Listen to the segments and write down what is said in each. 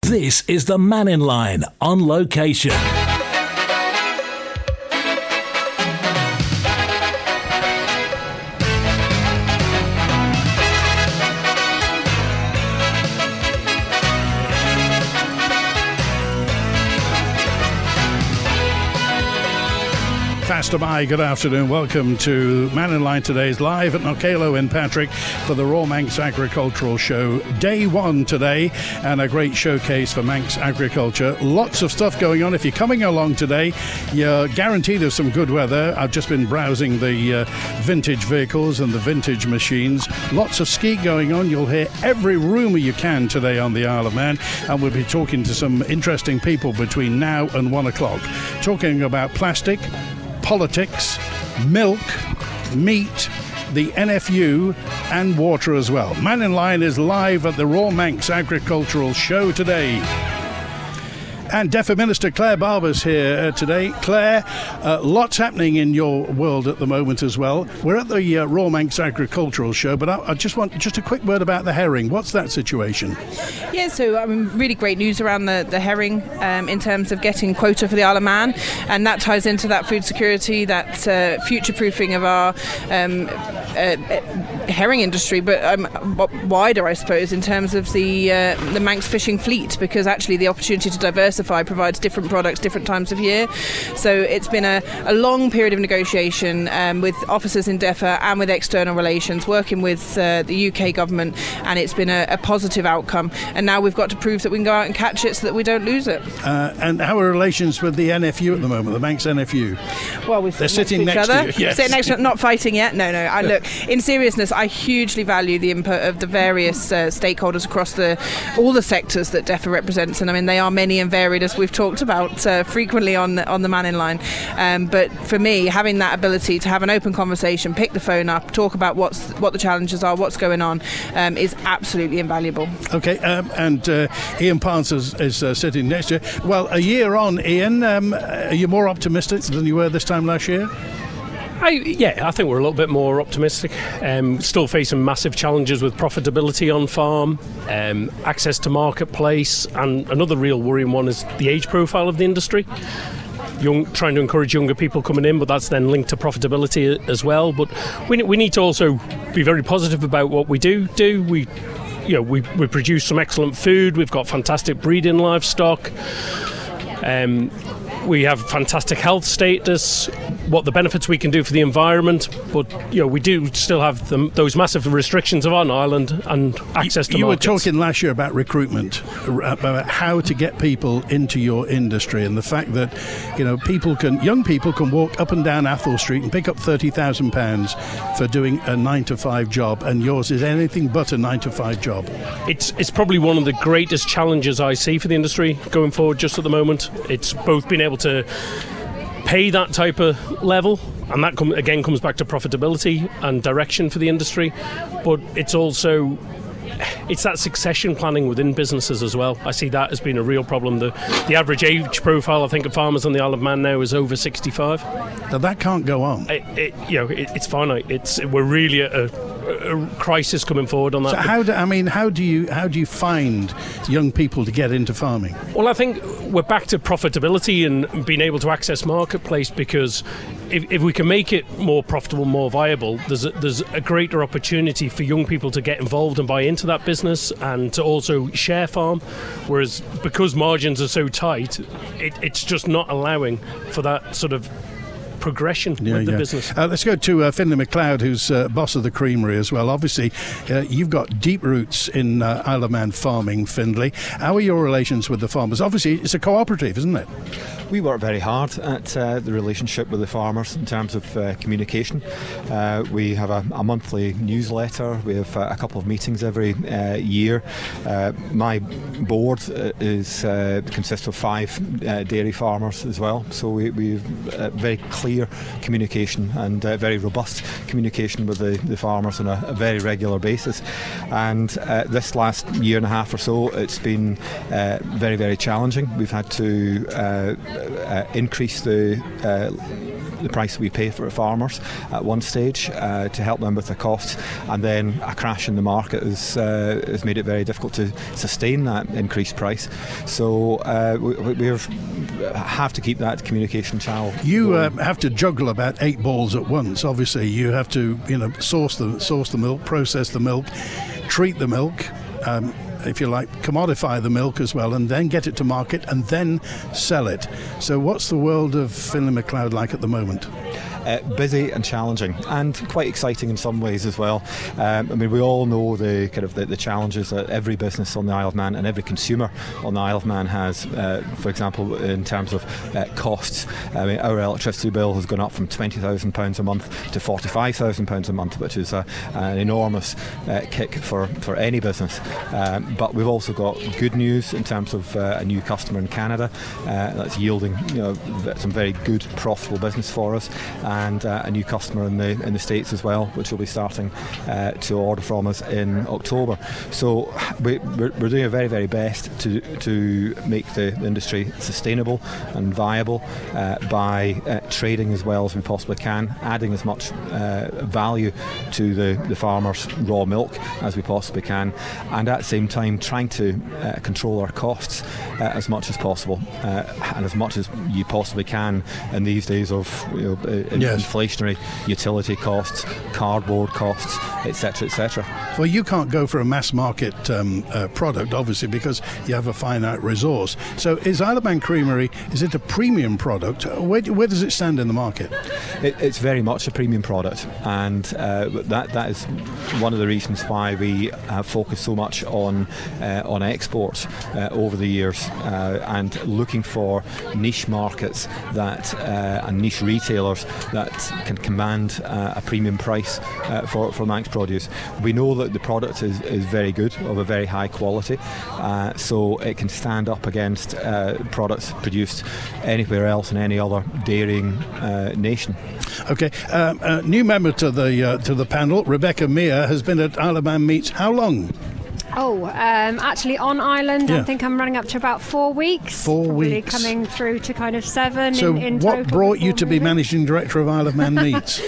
This is the Mannin Line on location. Hi, good afternoon. Welcome to Mannin Line today's live at Knockaloe in Patrick for the Royal Manx Agricultural Show. Day one today and a great showcase for Manx agriculture. Lots of stuff going on. If you're coming along today, you're guaranteed of some good weather. I've just been browsing the vintage vehicles and the vintage machines. Lots of ski going on. You'll hear every rumour you can today on the Isle of Man, and we'll be talking to some interesting people between now and 1 o'clock. Talking about plastic, politics, milk, meat, the NFU and water as well. Mannin Line is live at the Royal Manx Agricultural Show today. And DEFRA Minister Claire Barber's here today. Claire, lots happening in your world at the moment as well. We're at the Royal Manx Agricultural Show, but I just want a quick word about the herring. What's that situation? Yeah, so really great news around the herring in terms of getting quota for the Isle of Man, and that ties into that food security, that future-proofing of our herring industry, but wider, I suppose, in terms of the Manx fishing fleet, because actually the opportunity to diversify provides different products, different times of year. So it's been a long period of negotiation with officers in DEFRA and with external relations, working with the UK government, and it's been a positive outcome. And now we've got to prove that we can go out and catch it so that we don't lose it. And how are relations with the NFU at the moment, the Manx NFU? Well, they're sitting next to you. Yes. Sitting next to, not fighting yet. No. Look, in seriousness, I hugely value the input of the various stakeholders across all the sectors that DEFRA represents, and I mean they are many and varied, as we've talked about frequently on the Mannin Line. But for me, having that ability to have an open conversation, pick the phone up, talk about what the challenges are, what's going on, is absolutely invaluable. Okay, and Ian Parnes is sitting next to you. Well, a year on, Ian, are you more optimistic than you were this time last year? I think we're a little bit more optimistic. Still facing massive challenges with profitability on farm, access to marketplace, and another real worrying one is the age profile of the industry. Trying to encourage younger people coming in, but that's then linked to profitability as well. But we need to also be very positive about what we do. We produce some excellent food. We've got fantastic breeding livestock. We have fantastic health status, what the benefits we can do for the environment, but we do still have those massive restrictions of our island and access to markets. You were talking last year about recruitment, about how to get people into your industry, and the fact that young people can walk up and down Athol Street and pick up £30,000 for doing a 9-to-5 job, and yours is anything but a 9-to-5 job. It's probably one of the greatest challenges I see for the industry going forward just at the moment. It's both being able to pay that type of level, and that again comes back to profitability and direction for the industry, but it's that succession planning within businesses as well. I see that as being a real problem. The average age profile, I think, of farmers on the Isle of Man now is over 65. Now that can't go on. It's finite. We're really at a crisis coming forward on that. So how do you find young people to get into farming? Well, I think we're back to profitability and being able to access marketplace, because if we can make it more profitable, more viable, there's a greater opportunity for young people to get involved and buy into that business and to also share farm, whereas because margins are so tight, it's just not allowing for that sort of progression with the business. Let's go to Finlay McLeod, who's boss of the creamery as well. Obviously, you've got deep roots in Isle of Man farming, Finlay. How are your relations with the farmers? Obviously, it's a cooperative, isn't it? We work very hard at the relationship with the farmers in terms of communication. We have a monthly newsletter. We have a couple of meetings every year. My board consists of 5 dairy farmers as well. So we've very clear communication and very robust communication with the farmers on a very regular basis. And this last year and a half or so, it's been very, very challenging. We've had to increase the the price we pay for farmers at one stage to help them with the costs, and then a crash in the market has made it very difficult to sustain that increased price. So we have to keep that communication channel. You have to juggle about 8 balls at once. Obviously, you have to source the milk, process the milk, treat the milk. If you like, commodify the milk as well, and then get it to market and then sell it. So what's the world of Finlay MacLeod like at the moment? Busy and challenging, and quite exciting in some ways as well. We all know the kind of the challenges that every business on the Isle of Man and every consumer on the Isle of Man has. For example, in terms of costs, our electricity bill has gone up from £20,000 a month to £45,000 a month, which is an enormous kick for any business. But we've also got good news in terms of a new customer in Canada that's yielding some very good, profitable business for us. And a new customer in the States as well, which will be starting to order from us in October. So we're doing our very, very best to make the industry sustainable and viable by trading as well as we possibly can, adding as much value to the farmers' raw milk as we possibly can, and at the same time trying to control our costs as much as possible and as much as you possibly can in these days of inflationary utility costs, cardboard costs, etc., etc. Well, you can't go for a mass market product, obviously, because you have a finite resource. So is Isle of Man Creamery, is it a premium product? Where does it stand in the market? It's very much a premium product, and that is one of the reasons why we have focused so much on exports over the years and looking for niche markets and niche retailers that can command a premium price for Manx produce. We know that the product is very good, of a very high quality, so it can stand up against products produced anywhere else in any other dairying nation. Okay, new member to the panel, Rebecca Mear, has been at Isle of Man Meats how long? Actually on island, I think I'm running up to about 4 weeks. 4 weeks. Coming through to kind of 7 so in what total. brought you to be Managing Director of Isle of Man Meats?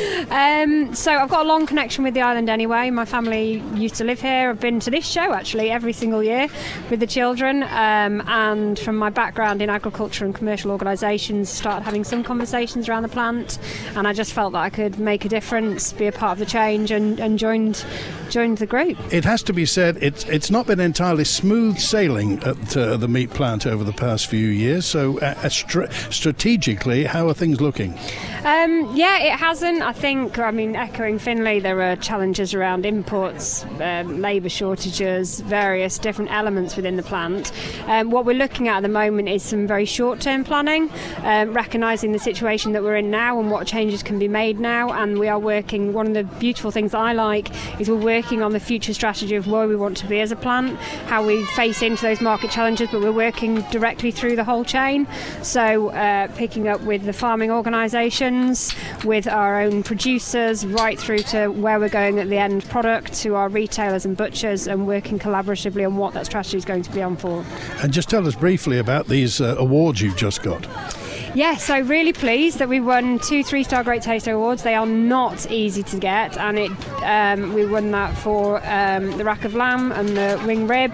So I've got a long connection with the island anyway. My family used to live here. I've been to this show actually every single year with the children, and from my background in agriculture and commercial organisations, started having some conversations around the plant, and I just felt that I could make a difference, be a part of the change, and joined the group. It has to be said, it's not been entirely smooth sailing at the meat plant over the past few years. So strategically, how are things looking? It hasn't. I think, echoing Finlay, there are challenges around imports, labour shortages, various different elements within the plant. What we're looking at the moment is some very short-term planning, recognising the situation that we're in now and what changes can be made now. And we are working, one of the beautiful things that I like is we're working on the future strategy of where we want to be as a plant, how we face into those market challenges, but we're working directly through the whole chain. So picking up with the farming organisations, with our own producers, right through to where we're going at the end product, to our retailers and butchers, and working collaboratively on what that strategy is going to be on for. And just tell us briefly about these awards you've just got. Yes, so really pleased that we won 2 3-star Great Taster Awards. They are not easy to get, and we won that for the rack of lamb and the wing rib.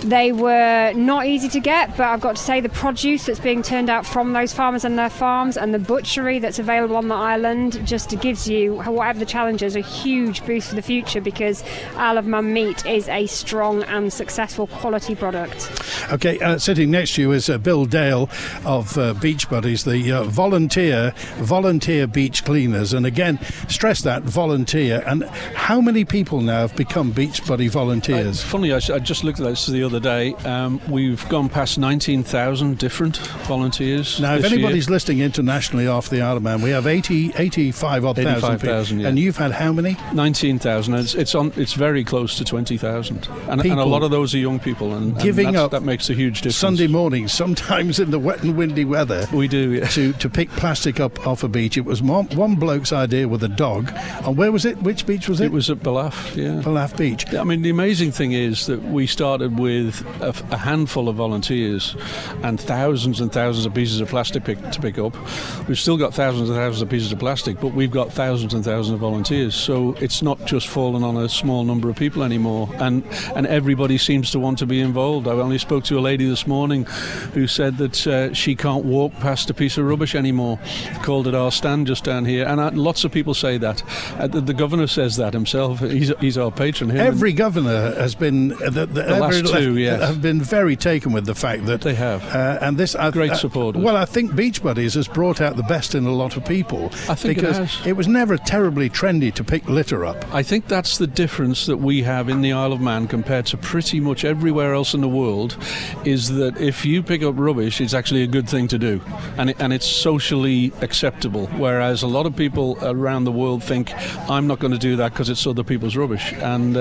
They were not easy to get, but I've got to say the produce that's being turned out from those farmers and their farms, and the butchery that's available on the island, just gives you, whatever the challenges, a huge boost for the future, because Isle of Man meat is a strong and successful quality product. Okay, sitting next to you is Bill Dale of Beach Buddies, the volunteer beach cleaners, and again, stress that, volunteer. And how many people now have become Beach Buddy volunteers? Funny, I just looked at this the other day. We've gone past 19,000 different volunteers. Now, if anybody's listening internationally off the Isle of Man, we have 85 odd thousand people. And you've had how many? 19,000. It's very close to 20,000, and a lot of those are young people, and giving up. That makes a huge difference. Sunday mornings, sometimes in the wet and windy weather, we do, yeah. to pick plastic up off a beach. It was one bloke's idea with a dog. And where was it? Which beach was it? It was at Balaf, yeah. Balaf Beach. I mean, the amazing thing is that we started with with a handful of volunteers and thousands of pieces of plastic to pick up. We've still got thousands and thousands of pieces of plastic, but we've got thousands and thousands of volunteers. So it's not just fallen on a small number of people anymore, and everybody seems to want to be involved. I only spoke to a lady this morning who said that she can't walk past a piece of rubbish anymore. Called it our stand just down here, and lots of people say that. The governor says that himself. He's our patron here. Every governor has been the last two, yes, have been very taken with the fact that they have, and this great supporters. Well, I think Beach Buddies has brought out the best in a lot of people. I think because it was never terribly trendy to pick litter up. I think that's the difference that we have in the Isle of Man compared to pretty much everywhere else in the world, is that if you pick up rubbish, it's actually a good thing to do, and it's socially acceptable. Whereas a lot of people around the world think, I'm not going to do that because it's other people's rubbish. And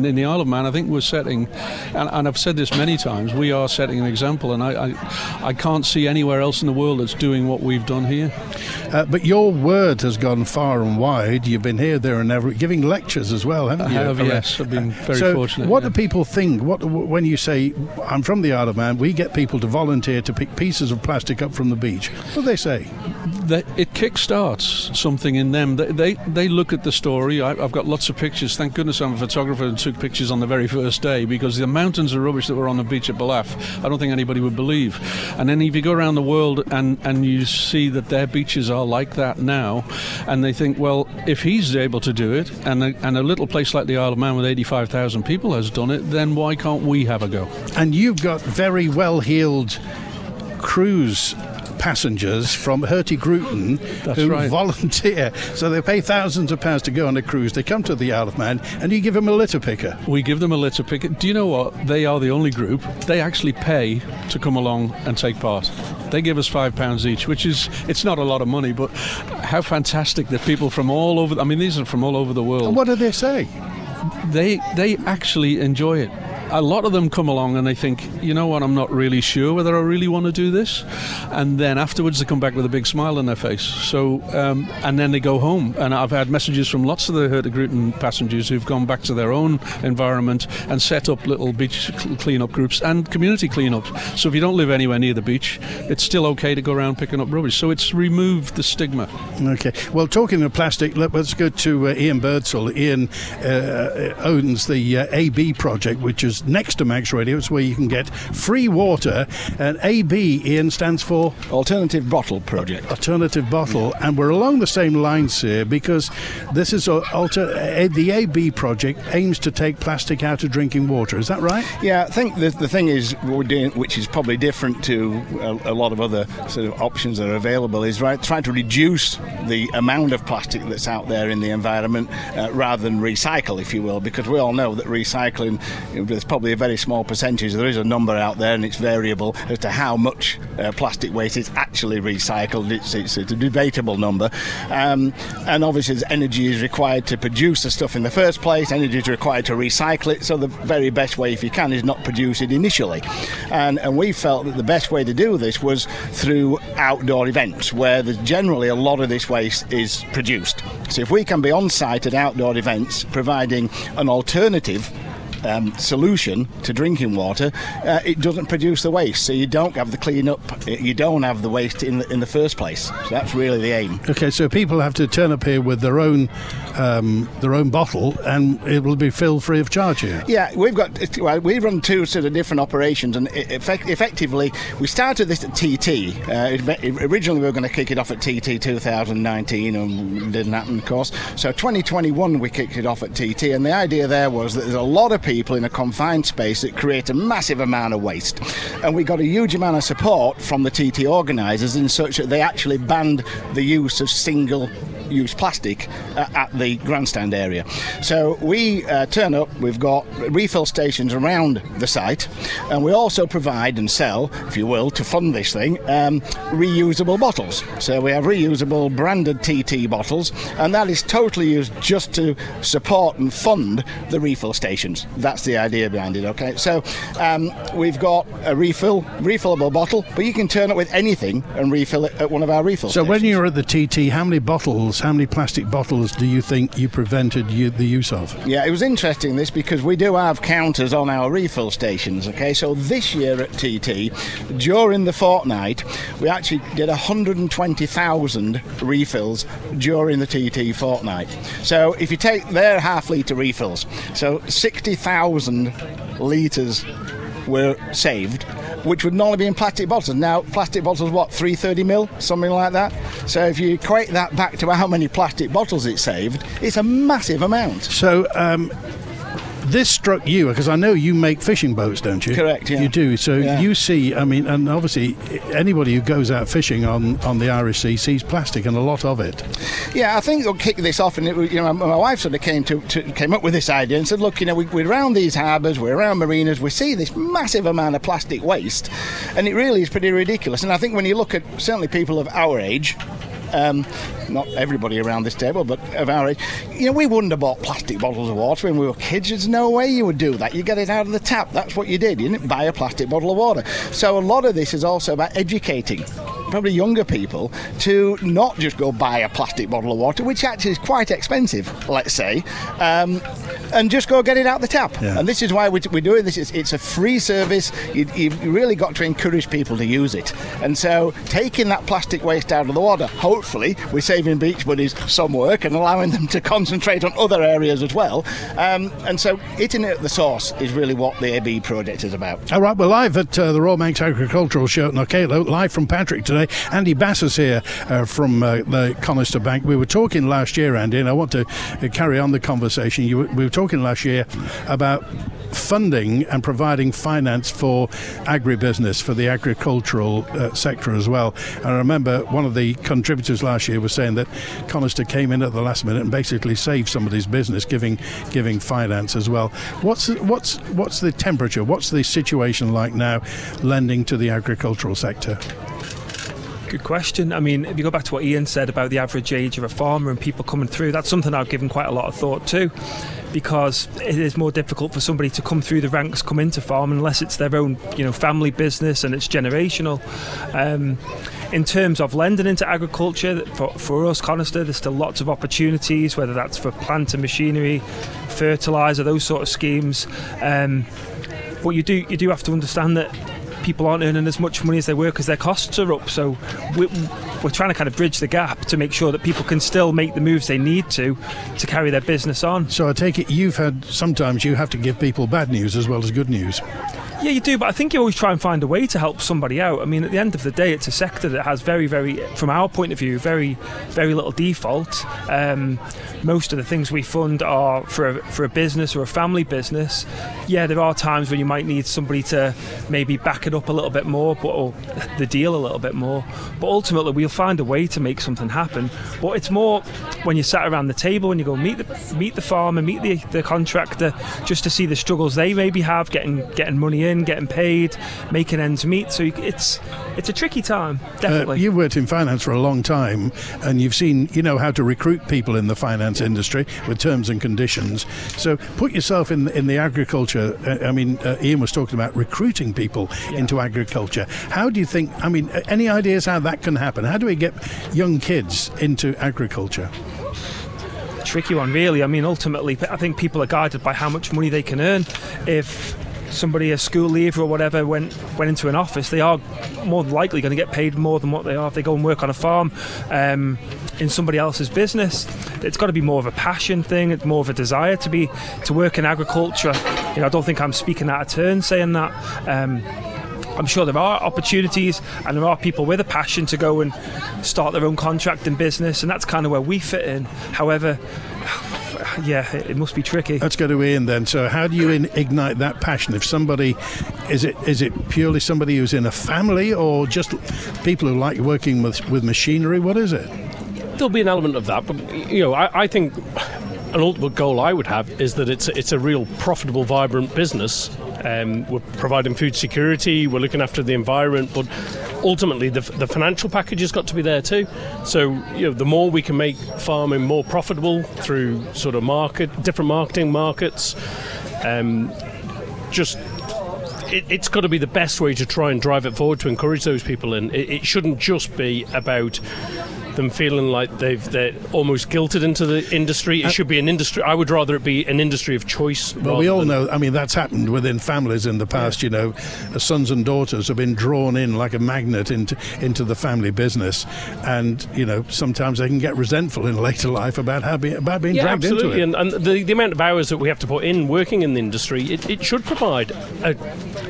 in the Isle of Man, I think we're setting, and I've said this many times, we are setting an example, and I can't see anywhere else in the world that's doing what we've done here. But your word has gone far and wide. You've been here, there and ever, giving lectures as well, haven't you? I have, yes. I've been very fortunate. What do people think? When you say, I'm from the Isle of Man, we get people to volunteer to pick pieces of plastic up from the beach. What do they say? It kickstarts something in them. They look at the story. I've got lots of pictures. Thank goodness I'm a photographer and took pictures on the very first day, because the mountains of rubbish that were on the beach at Ballaugh, I don't think anybody would believe. And then if you go around the world and you see that their beaches are like that now, and they think, well, if he's able to do it, and a little place like the Isle of Man with 85,000 people has done it, then why can't we have a go? And you've got very well-heeled cruise passengers from Hurtigruten who volunteer. So they pay thousands of pounds to go on a cruise. They come to the Isle of Man, and you give them a litter picker. We give them a litter picker. Do you know what? They are the only group. They actually pay to come along and take part. They give us £5 each, which is, it's not a lot of money, but how fantastic that people from all over, I mean, these are from all over the world. And what do they say? They actually enjoy it. A lot of them come along and they think, you know what, I'm not really sure whether I really want to do this. And then afterwards they come back with a big smile on their face. So, and then they go home. And I've had messages from lots of the Hurtigruten passengers who've gone back to their own environment and set up little beach clean-up groups and community clean-up. So if you don't live anywhere near the beach, it's still okay to go around picking up rubbish. So it's removed the stigma. Okay. Well, talking of plastic, let's go to Ian Birdsall. Ian owns the AB project, which is next to Manx Radio. It's where you can get free water. And AB, Ian, stands for Alternative Bottle Project. Alternative Bottle. And we're along the same lines here, because this is the AB project aims to take plastic out of drinking water. Is that right? Yeah, I think the thing is we're doing, which is probably different to a lot of other sort of options that are available, is trying to reduce the amount of plastic that's out there in the environment rather than recycle, if you will, because we all know that recycling, there's probably a very small percentage. There is a number out there, and it's variable as to how much plastic waste is actually recycled. It's a debatable number, and obviously energy is required to produce the stuff in the first place. Energy is required to recycle it, so the very best way, if you can, is not produce it initially. And we felt that the best way to do this was through outdoor events, where there's generally a lot of this waste is produced. So if we can be on site at outdoor events providing an alternative solution to drinking water, it doesn't produce the waste, so you don't have the clean up, you don't have the waste in the first place. So that's really the aim. Okay, so people have to turn up here with their own bottle, and it will be filled free of charge here. Yeah, we run two sort of different operations, and effectively we started this at TT. Originally we were going to kick it off at TT 2019, and didn't happen, of course. So 2021 we kicked it off at TT, and the idea there was that there's a lot of people in a confined space that create a massive amount of waste, and we got a huge amount of support from the TT organisers in such that they actually banned the use of single-use plastic at the grandstand area. So we turn up, we've got refill stations around the site, and we also provide and sell, if you will, to fund this thing, reusable bottles. So we have reusable branded TT bottles, and that is totally used just to support and fund the refill stations. That's the idea behind it, okay? So we've got a refillable bottle, but you can turn it with anything and refill it at one of our refill stations. So when you were at the TT, how many plastic bottles do you think you prevented the use of? Yeah, it was interesting this because we do have counters on our refill stations, okay? So this year at TT, during the fortnight, we actually did 120,000 refills during the TT fortnight. So if you take their half-litre refills, so 60,000 litres were saved, which would normally be in plastic bottles. Now, plastic bottles, 330ml, something like that. So if you equate that back to how many plastic bottles it saved, it's a massive amount. So this struck you because I know you make fishing boats, don't you? Correct, yeah. You do. So you see, and obviously anybody who goes out fishing on the Irish Sea sees plastic and a lot of it. Yeah, I think it'll kick this off, and my wife sort of came up with this idea and said, look, we're around these harbours, we're around marinas, we see this massive amount of plastic waste, and it really is pretty ridiculous. And I think when you look at certainly people of our age, not everybody around this table, but of our age, we wouldn't have bought plastic bottles of water when we were kids. There's no way you would do that. You get it out of the tap. That's what you did. You didn't buy a plastic bottle of water. So a lot of this is also about educating probably younger people to not just go buy a plastic bottle of water, which actually is quite expensive, let's say, and just go get it out the tap. Yeah. And this is why we're doing this. It's a free service. You've really got to encourage people to use it. And so taking that plastic waste out of the water, hopefully we're saving beach buddies some work and allowing them to concentrate on other areas as well. And so hitting it at the source is really what the AB project is about. All right, we're live at the Royal Manx Agricultural Show at Knockaloe, live from Patrick today. Andy Bass's here from the Conister Bank. We were talking last year, Andy, and I want to carry on the conversation. We were talking last year about funding and providing finance for agribusiness, for the agricultural sector as well. And I remember one of the contributors last year was saying that Conister came in at the last minute and basically saved somebody's business, giving finance as well. What's the temperature? What's the situation like now, lending to the agricultural sector? Good question. I mean, if you go back to what Ian said about the average age of a farmer and people coming through, that's something I've given quite a lot of thought to, because it is more difficult for somebody to come through the ranks, come into farm, unless it's their own, family business and it's generational. In terms of lending into agriculture, for us, Conister, there's still lots of opportunities, whether that's for plant and machinery, fertiliser, those sort of schemes. But you do have to understand that people aren't earning as much money as they were because their costs are up. So we're trying to kind of bridge the gap to make sure that people can still make the moves they need to carry their business on. So I take it sometimes you have to give people bad news as well as good news. Yeah, you do, but I think you always try and find a way to help somebody out. I mean, at the end of the day, it's a sector that has very, very, from our point of view, very, very little default. Most of the things we fund are for a business or a family business. Yeah, there are times when you might need somebody to maybe back it up a little bit more, or the deal a little bit more. But ultimately, we'll find a way to make something happen. But it's more when you sat around the table and you go meet the farmer, meet the contractor, just to see the struggles they maybe have getting money in, getting paid, making ends meet. So it's a tricky time, definitely. You've worked in finance for a long time, and you've seen how to recruit people in the finance industry with terms and conditions. So put yourself in the agriculture. Ian was talking about recruiting people into agriculture. How do you think? Any ideas how that can happen? How do we get young kids into agriculture? Tricky one, really. Ultimately, I think people are guided by how much money they can earn. If somebody, a school leaver or whatever, went into an office, they are more likely going to get paid more than what they are if they go and work on a farm in somebody else's business. It's got to be more of a passion thing. It's more of a desire to work in agriculture. I don't think I'm speaking out of turn saying that. I'm sure there are opportunities and there are people with a passion to go and start their own contracting business, and that's kind of where we fit in. However, it must be tricky. Let's go to Ian then. So how do you ignite that passion? If somebody, is it purely somebody who's in a family, or just people who like working with machinery? What is it? There'll be an element of that, but I think an ultimate goal I would have is that it's a real profitable, vibrant business. We're providing food security, we're looking after the environment, but ultimately the financial package has got to be there too. So the more we can make farming more profitable through sort of different marketing markets, It's got to be the best way to try and drive it forward to encourage those people in. It shouldn't just be about them feeling like they're almost guilted into the industry. It should be an industry. I would rather it be an industry of choice. Well, we all know, I mean, that's happened within families in the past, you know. Sons and daughters have been drawn in like a magnet into the family business, and, you know, sometimes they can get resentful in later life about being dragged absolutely. into it. And the amount of hours that we have to put in working in the industry, it should provide an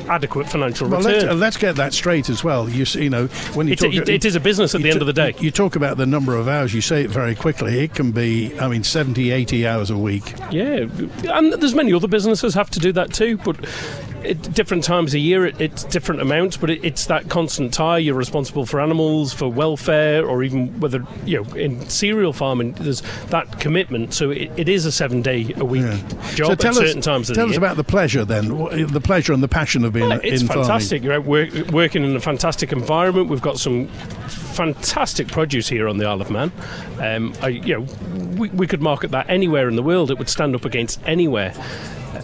adequate financial return. Well, let's get that straight as well. You know, when you talk, it is a business at the end of the day. You talk about the number of hours, you say it very quickly. It can be, 70, 80 hours a week. Yeah, and there's many other businesses have to do that too, but at different times a year it's different amounts, but it's that constant tie. You're responsible for animals, for welfare, or even whether, you know, in cereal farming there's that commitment. So it is a 7-day-a-week job at certain times of the year. Tell us about the pleasure then, the pleasure and the passion of being in farming. It's fantastic. You're out working in a fantastic environment. We've got some fantastic produce here on the Isle of Man. We could market that anywhere in the world. It would stand up against anywhere.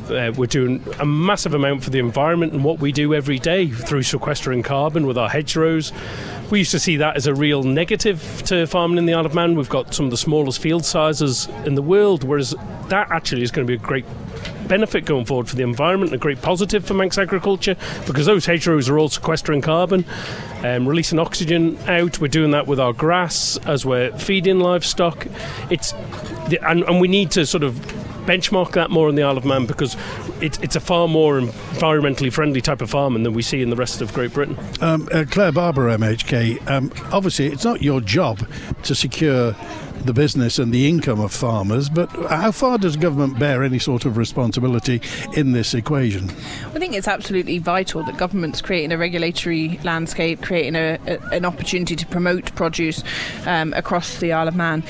We're doing a massive amount for the environment and what we do every day through sequestering carbon with our hedgerows. We used to see that as a real negative to farming in the Isle of Man. We've got some of the smallest field sizes in the world, whereas that actually is going to be a great benefit going forward for the environment and a great positive for Manx agriculture, because those hedgerows are all sequestering carbon, releasing oxygen out. We're doing that with our grass as we're feeding livestock. And we need to sort of benchmark that more in the Isle of Man, because it's a far more environmentally friendly type of farming than we see in the rest of Great Britain. Claire Barber, MHK, obviously it's not your job to secure the business and the income of farmers, but how far does government bear any sort of responsibility in this equation? I think it's absolutely vital that government's creating a regulatory landscape, creating an opportunity to promote produce across the Isle of Man,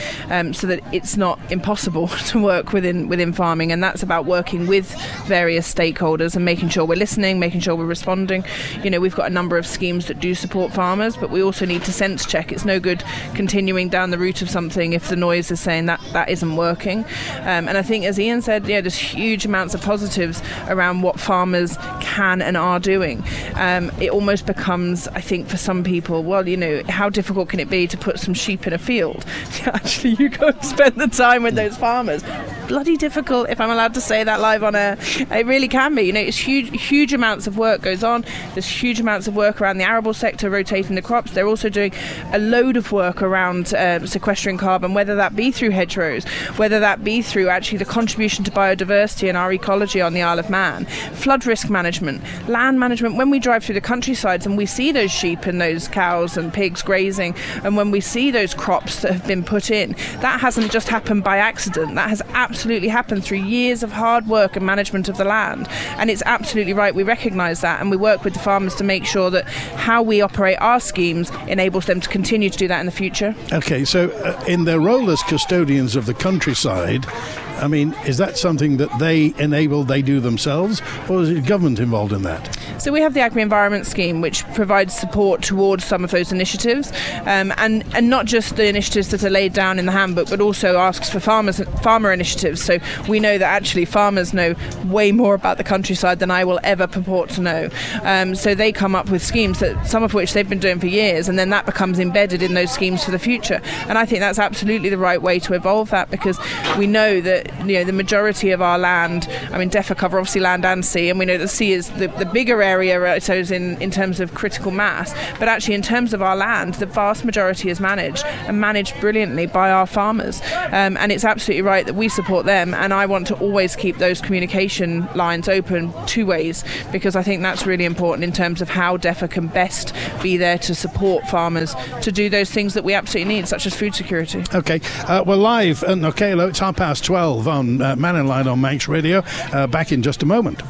so that it's not impossible to work within farming. And that's about working with various stakeholders and making sure we're listening, making sure we're responding. You know, we've got a number of schemes that do support farmers, but we also need to sense check. It's no good continuing down the route of something if the noise is saying that isn't working. And I think, as Ian said, there's huge amounts of positives around what farmers can and are doing. It almost becomes, I think, for some people, well, you know, how difficult can it be to put some sheep in a field? Actually, you go and spend the time with those farmers. Bloody difficult, if I'm allowed to say that live on air. It really can be. You know, it's huge amounts of work goes on. There's huge amounts of work around the arable sector, rotating the crops. They're also doing a load of work around sequestering carbon, whether that be through hedgerows, whether that be through actually the contribution to biodiversity and our ecology on the Isle of Man, flood risk management, land management. When we drive through the countrysides and we see those sheep and those cows and pigs grazing, and when we see those crops that have been put in, that hasn't just happened by accident. That has absolutely happened through years of hard work and management of the land. And it's absolutely right, we recognise that, and we work with the farmers to make sure that how we operate our schemes enables them to continue to do that in the future. Okay, so in their role as custodians of the countryside, I mean, is that something that they do themselves, or is it government involved in that? So we have the Agri-Environment Scheme, which provides support towards some of those initiatives, and not just the initiatives that are laid down in the handbook, but also asks for farmer initiatives. So we know that actually farmers know way more about the countryside than I will ever purport to know. So they come up with schemes, that some of which they've been doing for years, and then that becomes embedded in those schemes for the future. And I think that's absolutely the right way to evolve that, because we know that, you know, the majority of our land, I mean, DEFRA cover obviously land and sea, and we know the sea is the bigger area, so in terms of critical mass, but actually in terms of our land, the vast majority is managed brilliantly by our farmers, and it's absolutely right that we support them. And I want to always keep those communication lines open two ways, because I think that's really important in terms of how DEFRA can best be there to support farmers to do those things that we absolutely need, such as food security. Okay, we're live at Knockaloe. It's 12:30 on Mannin Line on Manx Radio. Back in just a moment.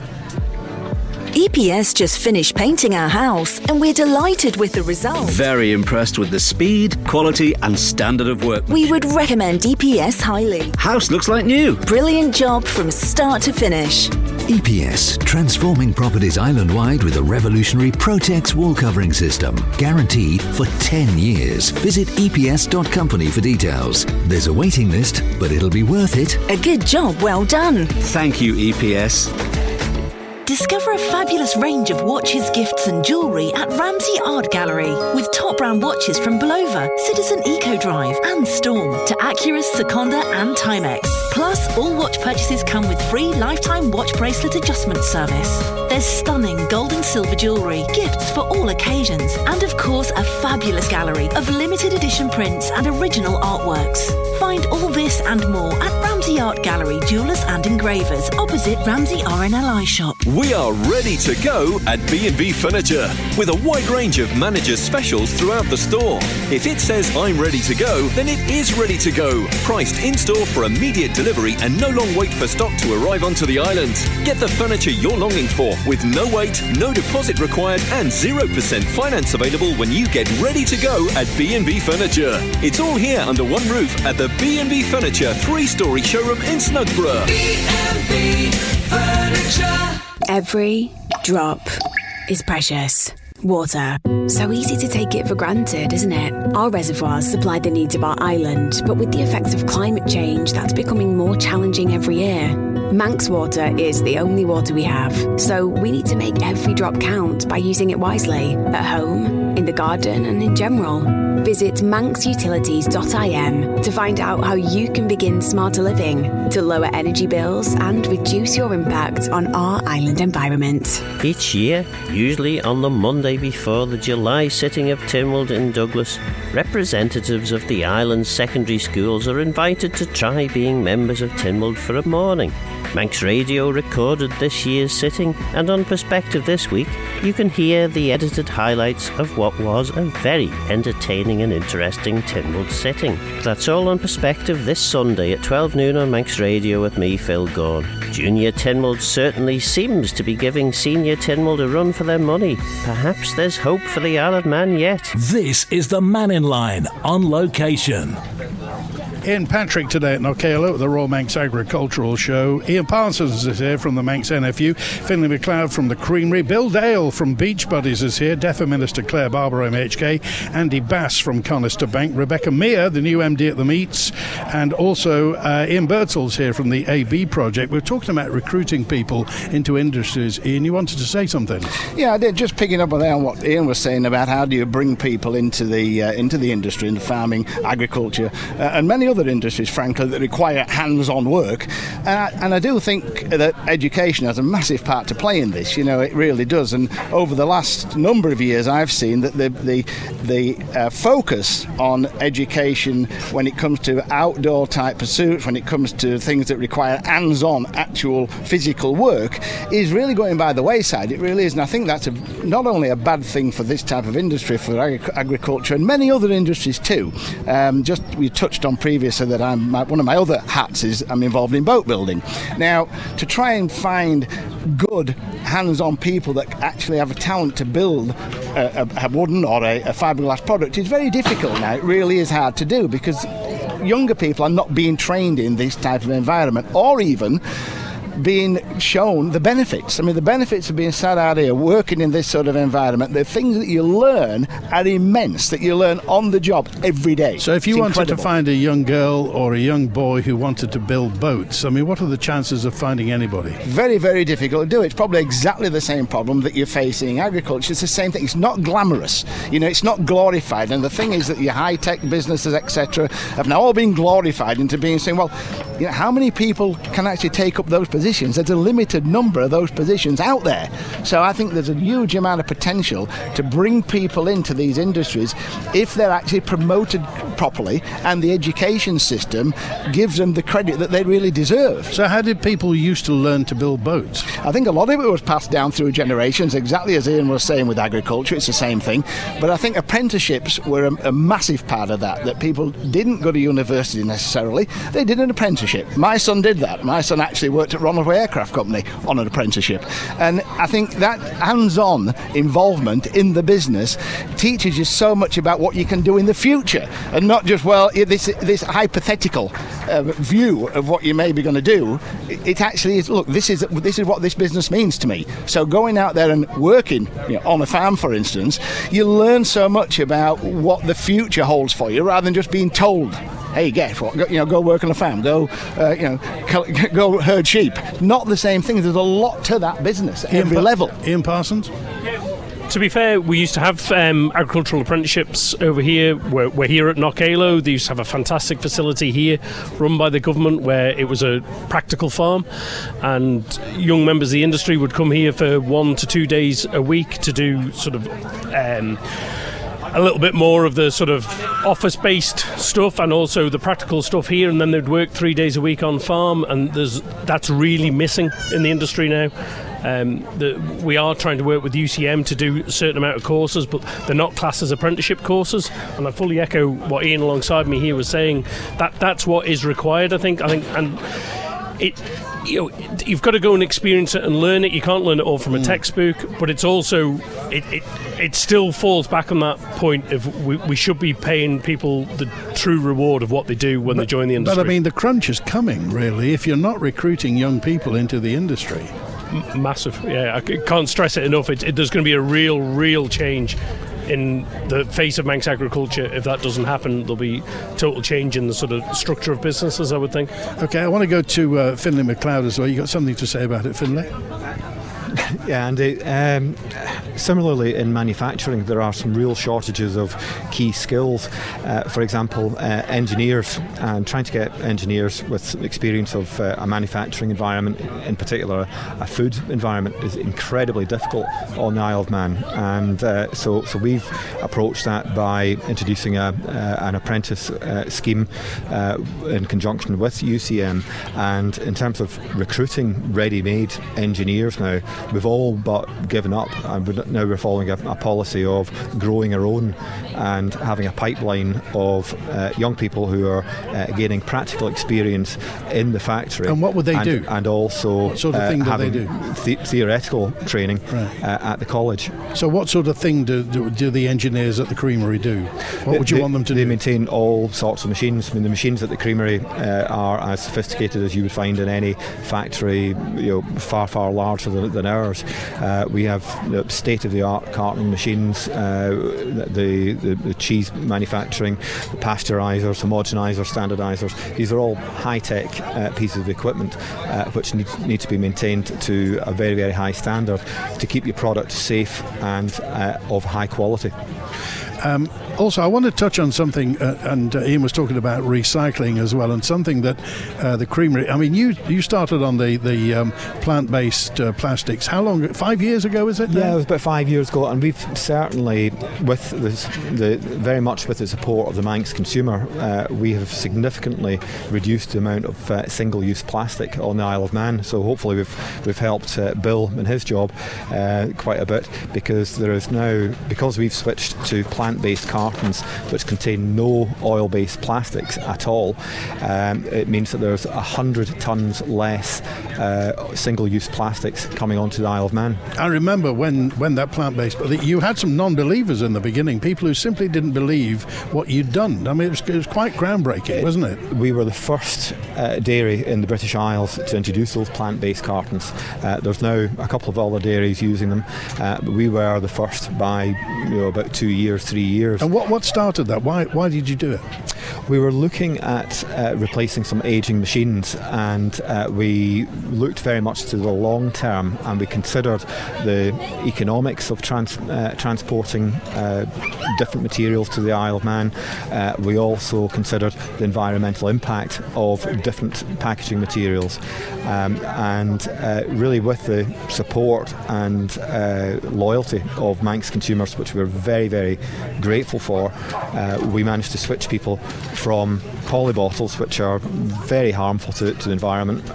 EPS just finished painting our house and we're delighted with the result. Very impressed with the speed, quality and standard of work. We would recommend EPS highly. House looks like new. Brilliant job from start to finish. EPS, transforming properties island-wide with a revolutionary Protex wall covering system. Guaranteed for 10 years. Visit eps.company for details. There's a waiting list, but it'll be worth it. A good job well done. Thank you, EPS. Discover a fabulous range of watches, gifts and jewellery at Ramsey Art Gallery with top brand watches from Bulova, Citizen Eco Drive and Storm to Acura, Seconda and Timex. Plus, all watch purchases come with free lifetime watch bracelet adjustment service. There's stunning gold and silver jewellery, gifts for all occasions, and of course a fabulous gallery of limited edition prints and original artworks. Find all this and more at Ramsey Art Gallery, Jewellers and Engravers, opposite Ramsey RNLI shop. We are ready to go at B&B Furniture with a wide range of manager specials throughout the store. If it says I'm ready to go, then it is ready to go. Priced in-store for immediate delivery and no long wait for stock to arrive onto the island. Get the furniture you're longing for with no wait, no deposit required and 0% finance available when you get ready to go at B&B Furniture. It's all here under one roof at the B&B Furniture 3-storey showroom in Snugborough. B&B Furniture. Every drop is precious. Water. So easy to take it for granted, isn't it? Our reservoirs supply the needs of our island, but with the effects of climate change, that's becoming more challenging every year. Manx water is the only water we have, so we need to make every drop count by using it wisely, at home, in the garden and in general. Visit manxutilities.im to find out how you can begin smarter living, to lower energy bills and reduce your impact on our island environment. Each year, usually on the Monday before the July sitting of Tynwald in Douglas, representatives of the island's secondary schools are invited to try being members of Tynwald for a morning. Manx Radio recorded this year's sitting, and on Perspective this week, you can hear the edited highlights of what was a very entertaining and interesting Tynwald sitting. That's all on Perspective this Sunday at 12 noon on Manx Radio with me, Phil Gorn. Junior Tynwald certainly seems to be giving Senior Tynwald a run for their money. Perhaps there's hope for the Isle of Man yet. This is the Mannin Line on location. Ian Patrick today at Knockaloe at the Royal Manx Agricultural Show. Ian Parsons is here from the Manx NFU. Finlay MacLeod from the Creamery. Bill Dale from Beach Buddies is here. DEFA Minister Claire Barber, MHK. Andy Bass from Conister Bank. Rebecca Mear, the new MD at the Meats. And also Ian Birdsall's here from the AB Project. We're talking about recruiting people into industries. Ian, you wanted to say something? Yeah, I did. Just picking up on what Ian was saying about how do you bring people into the industry, into farming, agriculture, and many other industries, frankly, that require hands-on work. And I do think that education has a massive part to play in this. You know, it really does. And over the last number of years, I've seen that the focus on education when it comes to outdoor type pursuits, when it comes to things that require hands-on, actual physical work, is really going by the wayside. It really is. And I think that's not only a bad thing for this type of industry, for agriculture and many other industries too. Just we touched on previously that one of my other hats is I'm involved in boat building. Now, to try and find good hands-on people that actually have a talent to build a wooden or a fiberglass product is very difficult now. It really is hard to do because younger people are not being trained in this type of environment or even being shown the benefits. I mean, the benefits of being sat out here working in this sort of environment, the things that you learn are immense, that you learn on the job every day. So if you wanted to find a young girl or a young boy who wanted to build boats, I mean, what are the chances of finding anybody? Very, very difficult to do. It's probably exactly the same problem that you're facing in agriculture. It's the same thing. It's not glamorous. You know, it's not glorified. And the thing is that your high-tech businesses, etc., have now all been glorified into being saying, well, you know, how many people can actually take up those positions? There's a limited number of those positions out there. So I think there's a huge amount of potential to bring people into these industries if they're actually promoted properly and the education system gives them the credit that they really deserve. So how did people used to learn to build boats? I think a lot of it was passed down through generations, exactly as Ian was saying with agriculture. It's the same thing. But I think apprenticeships were a massive part of that people didn't go to university necessarily. They did an apprenticeship. My son did that. My son actually worked at Ronald Aircraft Company on an apprenticeship, and I think that hands-on involvement in the business teaches you so much about what you can do in the future, and not just this hypothetical view of what you may be going to do. It actually is, look, this is what this business means to me. So going out there and working, you know, on a farm, for instance, you learn so much about what the future holds for you rather than just being told hey, guess what? Go work on a farm. Go herd sheep. Not the same thing. There's a lot to that business at every level. Ian Parsons? To be fair, we used to have agricultural apprenticeships over here. We're here at Knockaloe. They used to have a fantastic facility here run by the government where it was a practical farm, and young members of the industry would come here for 1 to 2 days a week to do sort of a little bit more of the sort of office-based stuff and also the practical stuff here, and then they'd work 3 days a week on farm, and that's really missing in the industry now. We are trying to work with UCM to do a certain amount of courses, but they're not classed as apprenticeship courses, and I fully echo what Ian alongside me here was saying. That's what is required, I think, and you've got to go and experience it and learn it. You can't learn it all from a textbook, but it's also it still falls back on that point of we should be paying people the true reward of what they do when they join the industry. But I mean, the crunch is coming, really, if you're not recruiting young people into the industry. Massive, yeah. I can't stress it enough. There's going to be a real change in the face of Manx agriculture. If that doesn't happen, there'll be total change in the sort of structure of businesses, I would think. Okay, I want to go to Finlay MacLeod as well. You got something to say about it, Finlay? Yeah, and similarly in manufacturing, there are some real shortages of key skills. For example, engineers, and trying to get engineers with experience of a manufacturing environment, in particular a food environment, is incredibly difficult on the Isle of Man. And so we've approached that by introducing an apprentice scheme in conjunction with UCM. And in terms of recruiting ready-made engineers now, we've all but given up, and now we're following a policy of growing our own and having a pipeline of young people who are gaining practical experience in the factory. And what would they do? And also what sort of thing do they do? Theoretical training at the college. So what sort of thing do the engineers at the creamery do? What would you want them to do? They maintain all sorts of machines. I mean, the machines at the creamery are as sophisticated as you would find in any factory, far larger than ours. We have state-of-the-art cartoning machines, the cheese manufacturing, the pasteurisers, homogenisers, standardisers. These are all high-tech pieces of equipment which need to be maintained to a very, very high standard to keep your product safe and of high quality. Also, I want to touch on something, and Ian was talking about recycling as well, and something that the creamery, I mean, you started on the plant-based plastics. How long? 5 years ago, is it? Yeah, it was about 5 years ago, and we've certainly, with very much with the support of the Manx consumer, we have significantly reduced the amount of single-use plastic on the Isle of Man. So hopefully we've helped Bill in his job quite a bit, because there is now, because we've switched to plant-based cartons which contain no oil-based plastics at all, it means that there's 100 tonnes less single-use plastics coming onto the Isle of Man. I remember when that plant-based, you had some non-believers in the beginning, people who simply didn't believe what you'd done. I mean, it was quite groundbreaking, wasn't it? We were the first dairy in the British Isles to introduce those plant-based cartons. There's now a couple of other dairies using them, but we were the first by about 2 years, 3 years. And what started that? Why did you do it? We were looking at replacing some ageing machines, and we looked very much to the long term, and we considered the economics of transporting different materials to the Isle of Man. We also considered the environmental impact of different packaging materials, and really with the support and loyalty of Manx consumers, which we're very, very grateful for, we managed to switch people from poly bottles, which are very harmful to the environment,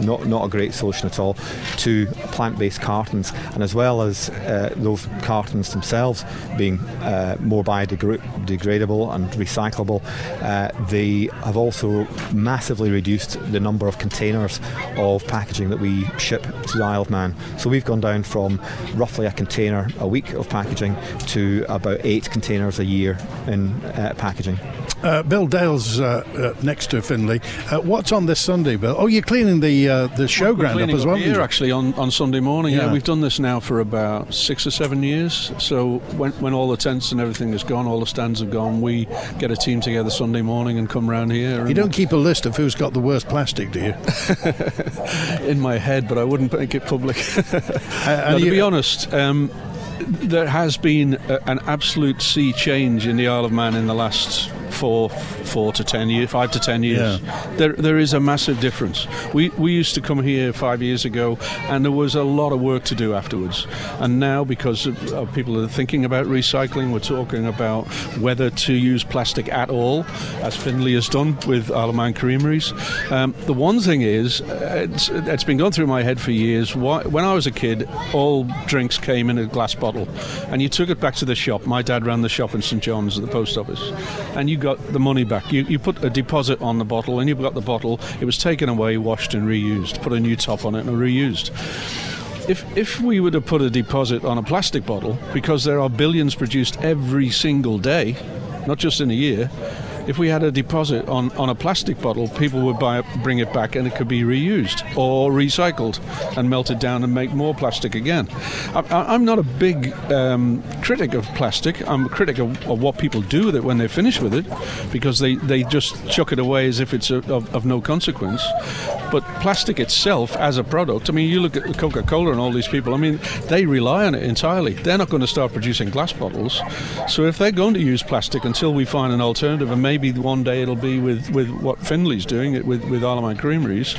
not a great solution at all, to plant-based cartons. And as well as those cartons themselves being more biodegradable and recyclable, they have also massively reduced the number of containers of packaging that we ship to the Isle of Man. So we've gone down from roughly a container a week of packaging to about 8 containers a year in packaging. Bill Dale's next to Finley. What's on this Sunday, Bill? Oh, you're cleaning the showground up as well. Here, actually, on Sunday morning. Yeah. Yeah, we've done this now for about 6 or 7 years. So when all the tents and everything is gone, all the stands have gone, we get a team together Sunday morning and come round here. You don't keep a list of who's got the worst plastic, do you? In my head, but I wouldn't make it public. To be honest, there has been an absolute sea change in the Isle of Man in the last 5 to 10 years. Yeah. There is a massive difference. We used to come here 5 years ago, and there was a lot of work to do afterwards. And now, because of people are thinking about recycling, we're talking about whether to use plastic at all, as Finley has done with Isle of Man creameries. The one thing is, it's been going through my head for years. When I was a kid, all drinks came in a glass bottle, and you took it back to the shop. My dad ran the shop in St John's at the post office, and you got the money back. You put a deposit on the bottle, and you got the bottle. It was taken away, washed and reused. Put a new top on it and reused. If we were to put a deposit on a plastic bottle, because there are billions produced every single day, not just in a year, if we had a deposit on a plastic bottle, people would bring it back, and it could be reused or recycled and melted down and make more plastic again. I'm not a big critic of plastic. I'm a critic of what people do with it when they finish with it, because they just chuck it away as if it's of no consequence. But plastic itself as a product, I mean, you look at Coca-Cola and all these people, I mean, they rely on it entirely. They're not going to start producing glass bottles. So if they're going to use plastic until we find an alternative, and maybe one day it'll be with what Finley's doing with Isle of Man creameries,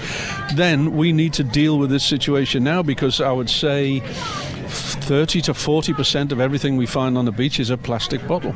then we need to deal with this situation now, because I would say 30 to 40% of everything we find on the beach is a plastic bottle.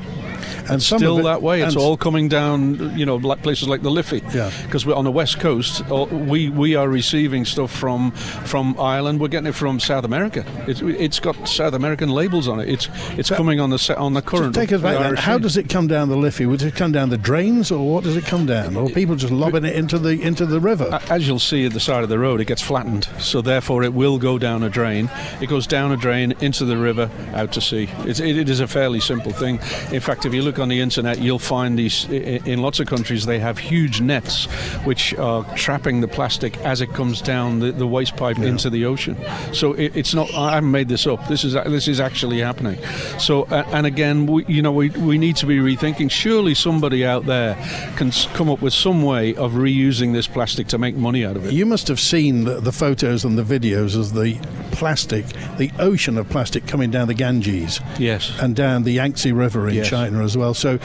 And still that way, it's all coming down, like places like the Liffey. Yeah. Because we're on the west coast, we are receiving stuff from Ireland. We're getting it from South America. It's got South American labels on it. It's coming on the current. So take us back then. How does it come down the Liffey? Would it come down the drains, or what does it come down? Or people just lobbing it into the river? As you'll see at the side of the road, it gets flattened. So therefore, it will go down a drain. It goes down a drain into the river, out to sea. It is a fairly simple thing. In fact, if you look on the internet, you'll find these in lots of countries. They have huge nets which are trapping the plastic as it comes down the waste pipe into the ocean. So it's not. I haven't made this up. This is actually happening. So and again, we need to be rethinking. Surely somebody out there can come up with some way of reusing this plastic to make money out of it. You must have seen the photos and the videos of the plastic, the ocean of plastic coming down the Ganges. Yes. And down the Yangtze River in China as well. So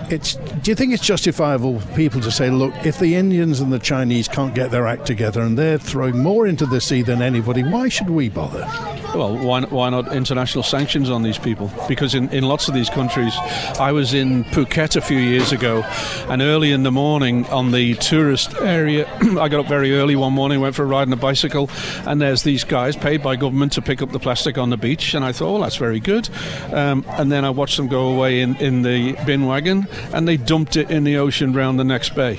do you think it's justifiable for people to say, look, if the Indians and the Chinese can't get their act together and they're throwing more into the sea than anybody, why should we bother? Well, why not international sanctions on these people? Because in lots of these countries, I was in Phuket a few years ago, and early in the morning on the tourist area, I got up very early one morning, went for a ride on a bicycle, and there's these guys paid by government to pick up the plastic on the beach, and I thought, oh, that's very good. And then I watched them go away in the bin wagon, and they dumped it in the ocean round the next bay.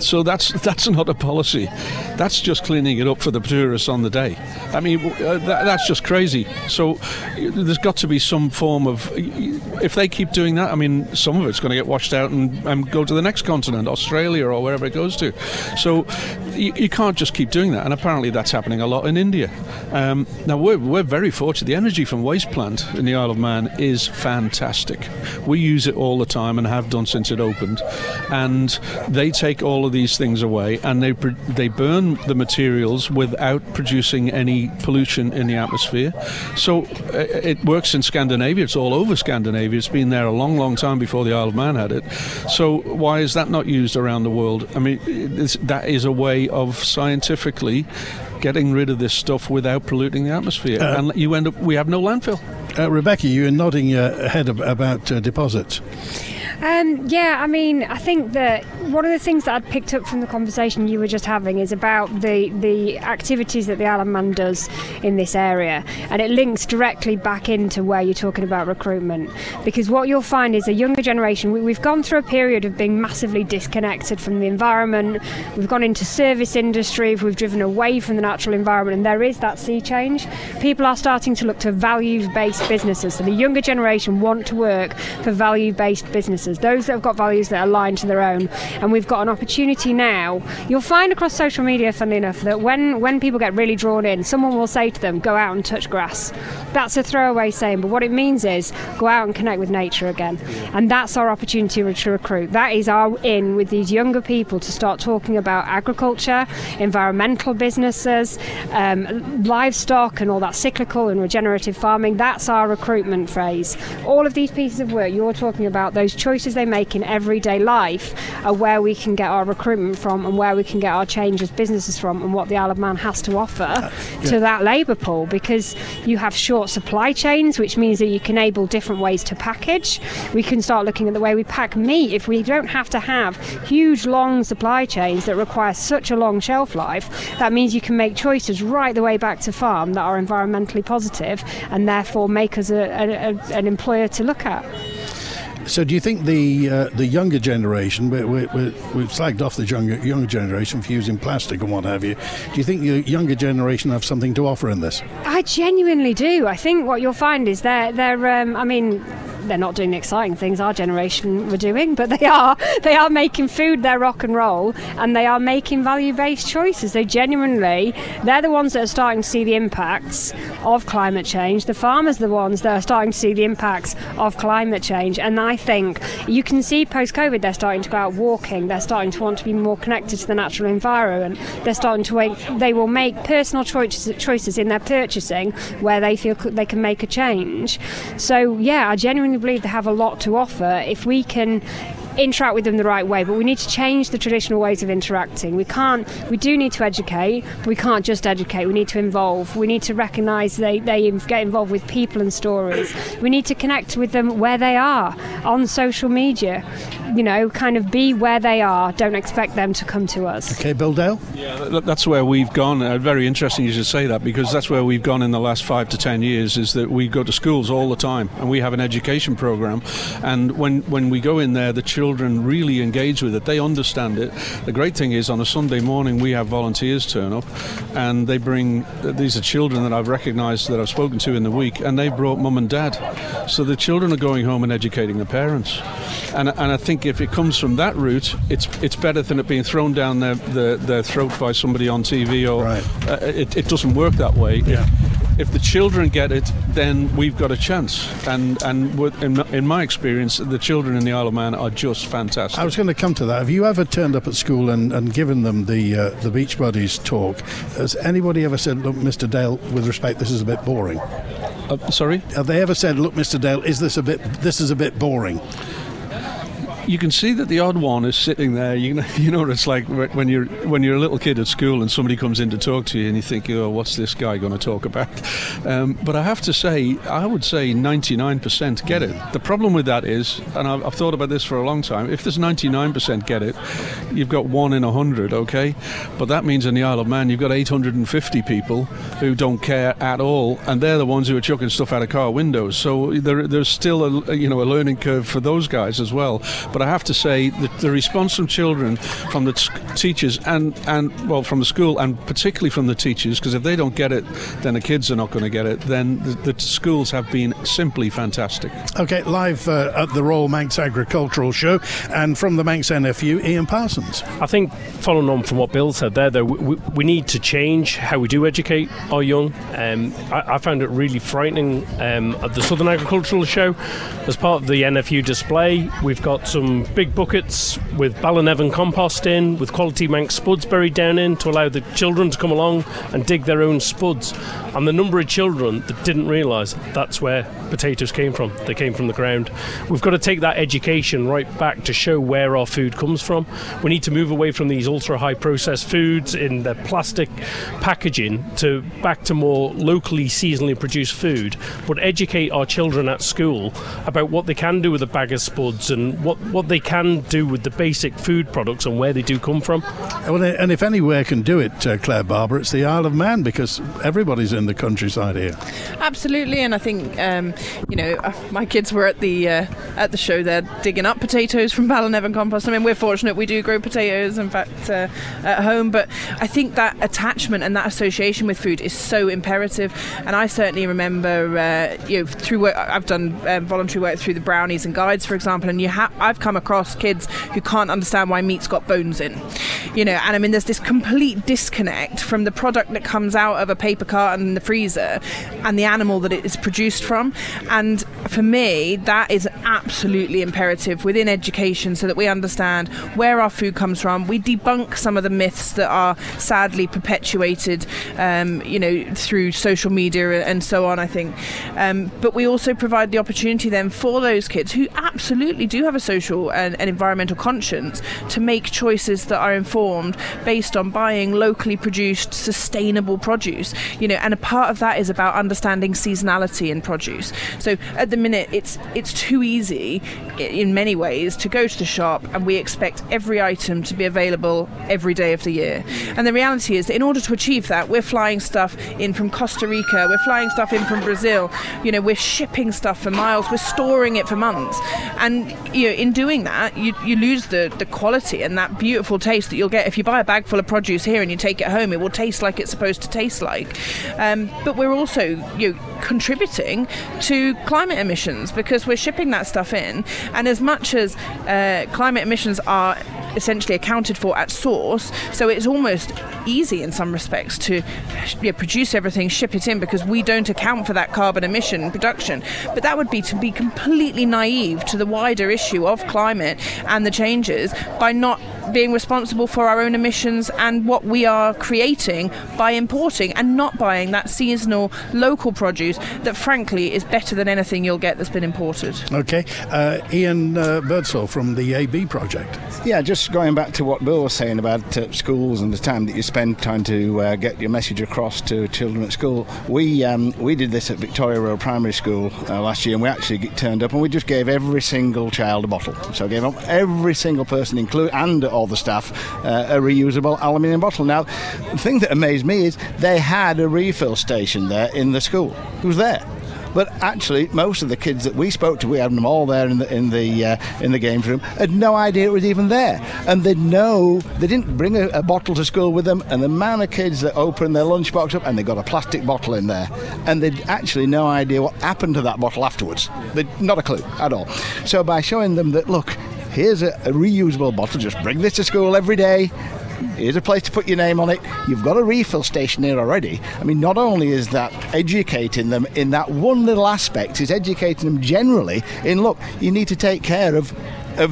So that's not a policy. That's just cleaning it up for the tourists on the day. I mean, that's just crazy. So there's got to be some form of... If they keep doing that, I mean, some of it's going to get washed out and go to the next continent, Australia or wherever it goes to. So you can't just keep doing that. And apparently that's happening a lot in India. Now, we're very fortunate. The energy from waste plant in the Isle of Man is fantastic. We use it all the time and have done since it opened. And they take all of these things away, and they burn the materials without producing any pollution in the atmosphere. So it works in Scandinavia. It's all over Scandinavia. It's been there a long, long time before the Isle of Man had it. So why is that not used around the world? I mean, that is a way of scientifically getting rid of this stuff without polluting the atmosphere. And we have no landfill. Rebecca, you were nodding your head about deposits. I think that one of the things that I'd picked up from the conversation you were just having is about the activities that the Isle of Man does in this area, and it links directly back into where you're talking about recruitment, because what you'll find is a younger generation, we've gone through a period of being massively disconnected from the environment. We've gone into service industry, we've driven away from the natural environment, and there is that sea change. People are starting to look to values-based businesses, so the younger generation want to work for value-based businesses, those that have got values that are aligned to their own. And we've got an opportunity now. You'll find across social media, funnily enough, that when people get really drawn in, someone will say to them, go out and touch grass. That's a throwaway saying, but what it means is go out and connect with nature again. And that's our opportunity to recruit. That is our in with these younger people to start talking about agriculture, environmental businesses, livestock and all that cyclical and regenerative farming. That's our recruitment phase. All of these pieces of work you're talking about, those choices they make in everyday life, are where we can get our recruitment from and where we can get our change as businesses from, and what the Isle of Man has to offer to that labour pool, because you have short supply chains, which means that you can enable different ways to package. We can start looking at the way we pack meat. If we don't have to have huge long supply chains that require such a long shelf life, that means you can make choices right the way back to farm that are environmentally positive and therefore make us an employer to look at. So do you think the younger generation, we've slagged off the younger generation for using plastic and what have you, do you think the younger generation have something to offer in this? I genuinely do. I think what you'll find is they're not doing the exciting things our generation were doing, but they are making food their rock and roll, and they are making value-based choices. They're the ones that are starting to see the impacts of climate change. The farmers are the ones that are starting to see the impacts of climate change, and I think you can see post-COVID they're starting to go out walking, they're starting to want to be more connected to the natural environment, they will make personal choices in their purchasing where they feel they can make a change. So yeah, I genuinely believe they have a lot to offer if we can interact with them the right way, but we need to change the traditional ways of interacting. We do need to educate, but we can't just educate, we need to involve. We need to recognise they get involved with people and stories. We need to connect with them where they are on social media, kind of be where they are, don't expect them to come to us. Okay, Bill Dale? Yeah, that's where we've gone. Very interesting you should say that, because that's where we've gone in the last 5 to 10 years, is that we go to schools all the time and we have an education programme, and when we go in there, the children really engage with it. They understand it. The great thing is on a Sunday morning we have volunteers turn up, and these are children that I've recognised that I've spoken to in the week, and they brought mum and dad. So the children are going home and educating their parents. And I think if it comes from that route, it's better than it being thrown down their throat by somebody on TV. Or it doesn't work that way. Yeah. If the children get it, then we've got a chance. And in my experience, the children in the Isle of Man are just fantastic. I was going to come to that. Have you ever turned up at school and given them the Beach Buddies talk? Has anybody ever said, look, Mr. Dale, with respect, this is a bit boring? Sorry? Have they ever said, look, Mr. Dale, this is a bit boring? You can see that the odd one is sitting there. You know what it's like when you're a little kid at school and somebody comes in to talk to you and you think, oh, what's this guy going to talk about? But I have to say, I would say 99% get it. The problem with that is, and I've thought about this for a long time, if there's 99% get it, you've got 1 in 100, okay? But that means in the Isle of Man you've got 850 people who don't care at all, and they're the ones who are chucking stuff out of car windows. So there's still a learning curve for those guys as well. But I have to say that the response from children, from the teachers and from the school, and particularly from the teachers, because if they don't get it, then the kids are not going to get it, then the schools have been simply fantastic. Okay, live at the Royal Manx Agricultural Show, and from the Manx NFU, Ian Parsons. I think, following on from what Bill said there, though, we need to change how we do educate our young. I found it really frightening at the Southern Agricultural Show. As part of the NFU display, we've got some some big buckets with Ballinevin compost in, with quality Manx spuds buried down in to allow the children to come along and dig their own spuds. And the number of children that didn't realise that's where potatoes came from. They came from the ground. We've got to take that education right back to show where our food comes from. We need to move away from these ultra-high processed foods in the plastic packaging to back to more locally, seasonally produced food, but educate our children at school about what they can do with a bag of spuds and what they can do with the basic food products and where they do come from. Well, and if anywhere can do it, Claire Barber, it's the Isle of Man, because everybody's in the countryside here. Absolutely, and I think my kids were at the show there digging up potatoes from Ballinevin compost. I mean, we're fortunate we do grow potatoes, in fact, at home, but I think that attachment and that association with food is so imperative. And I certainly remember, through work, I've done voluntary work through the Brownies and Guides, for example, and I've come across kids who can't understand why meat's got bones in, and I mean, there's this complete disconnect from the product that comes out of a paper carton in the freezer and the animal that it is produced from. And for me, that is absolutely imperative within education, so that we understand where our food comes from. We debunk some of the myths that are sadly perpetuated, through social media and so on, I think. But we also provide the opportunity then for those kids who absolutely do have a social and environmental conscience to make choices that are informed based on buying locally produced, sustainable produce. And a part of that is about understanding seasonality in produce. So at the minute, it's too easy in many ways to go to the shop and we expect every item to be available every day of the year. And the reality is that in order to achieve that, we're flying stuff in from Costa Rica, we're flying stuff in from Brazil, we're shipping stuff for miles, we're storing it for months. And in doing that, you lose the quality and that beautiful taste that you'll get if you buy a bag full of produce here and you take it home. It will taste like it's supposed to taste like. But we're also contributing to climate emissions because we're shipping that stuff in. And as much as climate emissions are essentially accounted for at source, so it's almost easy in some respects to produce everything, ship it in, because we don't account for that carbon emission production. But that would be to be completely naive to the wider issue of climate and the changes by not being responsible for our own emissions and what we are creating by importing and not buying that seasonal local produce that frankly is better than anything you'll get that's been imported. Okay, Ian Birdsall from the AB project. Yeah, just going back to what Bill was saying about schools and the time that you spend trying to get your message across to children at school. We did this at Victoria Road Primary School last year, and we actually turned up and we just gave every single child a bottle. So I gave up every single person, and all the staff, a reusable aluminium bottle. Now, the thing that amazed me is they had a refill station there in the school. It was there. But actually, most of the kids that we spoke to, we had them all there in the games room, had no idea it was even there, and they didn't bring a bottle to school with them. And the amount of kids that opened their lunchbox up and they got a plastic bottle in there, and they'd actually no idea what happened to that bottle afterwards. They'd not a clue at all. So by showing them that, look, here's a reusable bottle, just bring this to school every day. Here's a place to put your name on it. You've got a refill station here already. I mean, not only is that educating them in that one little aspect, it's educating them generally in, look, you need to take care of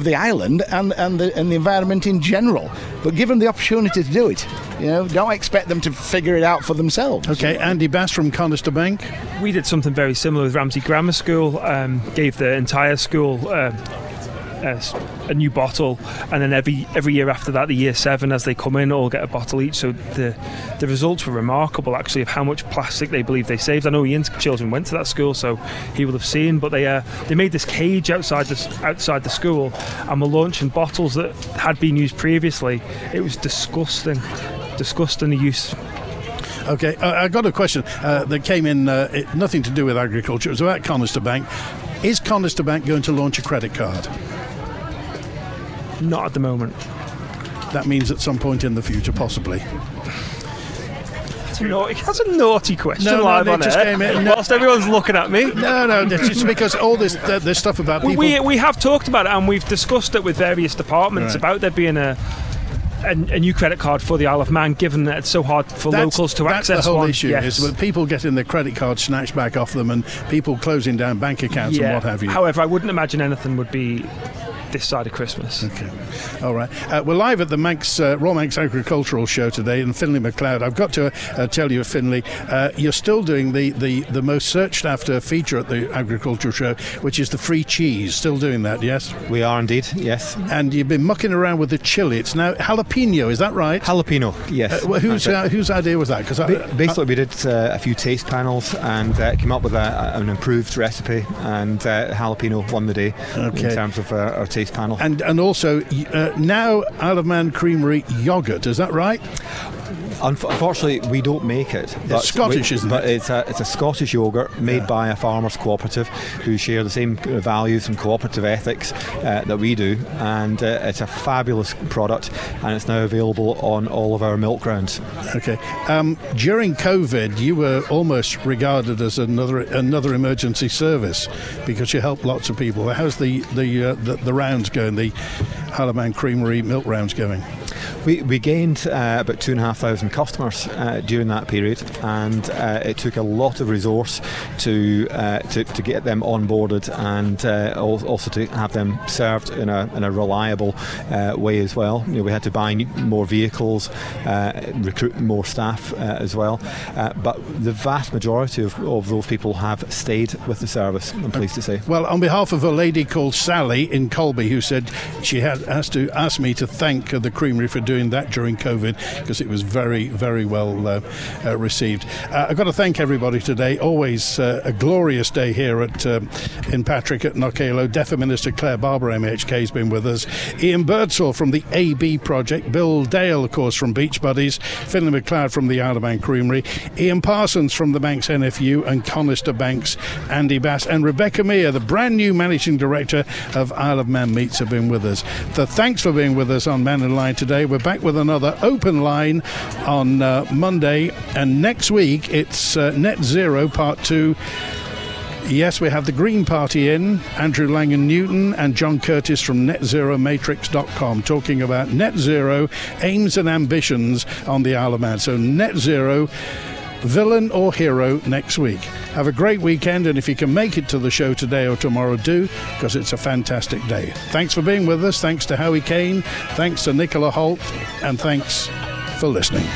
the island and the environment in general. But give them the opportunity to do it. Don't expect them to figure it out for themselves. Okay, Andy Bass from Conister Bank. We did something very similar with Ramsey Grammar School. Gave the entire school a new bottle, and then every year after that, the year 7, as they come in, all get a bottle each. So the results were remarkable, actually, of how much plastic they believe they saved. I know Ian's children went to that school, so he will have seen. But they made this cage outside the school, and were launching bottles that had been used previously. It was disgusting the use. Okay, I got a question that came in, nothing to do with agriculture. It was about Conister Bank. Is Conister Bank going to launch a credit card? Not at the moment. That means at some point in the future, possibly. That's a naughty question. No, live on just air. Came in. Whilst everyone's looking at me. No, it's because all this stuff about people. We have talked about it, and we've discussed it with various departments about there being a new credit card for the Isle of Man, given that it's so hard for locals to access one. That's the whole issue, yes. is people getting their credit card snatched back off them and people closing down bank accounts and what have you. However, I wouldn't imagine anything would be this side of Christmas. Okay, all right. We're live at the Royal Manx Agricultural Show today in Finlay MacLeod. I've got to tell you, Finlay, you're still doing the most searched after feature at the Agricultural Show, which is the free cheese. Still doing that, yes? We are indeed, yes. And you've been mucking around with the chili. It's now jalapeno, is that right? Jalapeno, yes. Whose idea was that? Basically, we did a few taste panels and came up with an improved recipe, and jalapeno won the day in terms of our taste panel. And also, now Isle of Man Creamery yoghurt, is that right? Unfortunately, we don't make it. It's Scottish, isn't it? But it's a Scottish yoghurt made by a farmers' cooperative who share the same values and cooperative ethics that we do, and it's a fabulous product, and it's now available on all of our milk rounds. Okay. During COVID, you were almost regarded as another emergency service because you helped lots of people. How's the rounds going? The Isle of Man Creamery milk rounds going? We gained about 2,500 customers during that period, and it took a lot of resource to get them onboarded, and also to have them served in a reliable way as well. We had to buy more vehicles, recruit more staff as well, but the vast majority of those people have stayed with the service, I'm pleased to say. Well, on behalf of a lady called Sally in Colby, who said she has to ask me to thank the creamery for doing that during COVID, because it was very, very well received. I've got to thank everybody today. Always a glorious day here in Patrick at Knockaloe. DEFA Minister Claire Barber MHK has been with us. Ian Birdsall from the AB Project. Bill Dale, of course, from Beach Buddies. Finlay MacLeod from the Isle of Man Creamery. Ian Parsons from the Manx NFU and Conister Banks. Andy Bass and Rebecca Mear, the brand new Managing Director of Isle of Man Meats, have been with us. So thanks for being with us on Mannin Line today. We're back with another open line on Monday, and next week it's Net Zero Part 2. Yes, we have the Green Party in, Andrew Langan Newton and John Curtis from netzeromatrix.com, talking about net zero aims and ambitions on the Isle of Man. So net zero, villain or hero, next week. Have a great weekend, and if you can make it to the show today or tomorrow, do, because it's a fantastic day. Thanks for being with us. Thanks to Howie Kane. Thanks to Nicola Holt. And thanks for listening.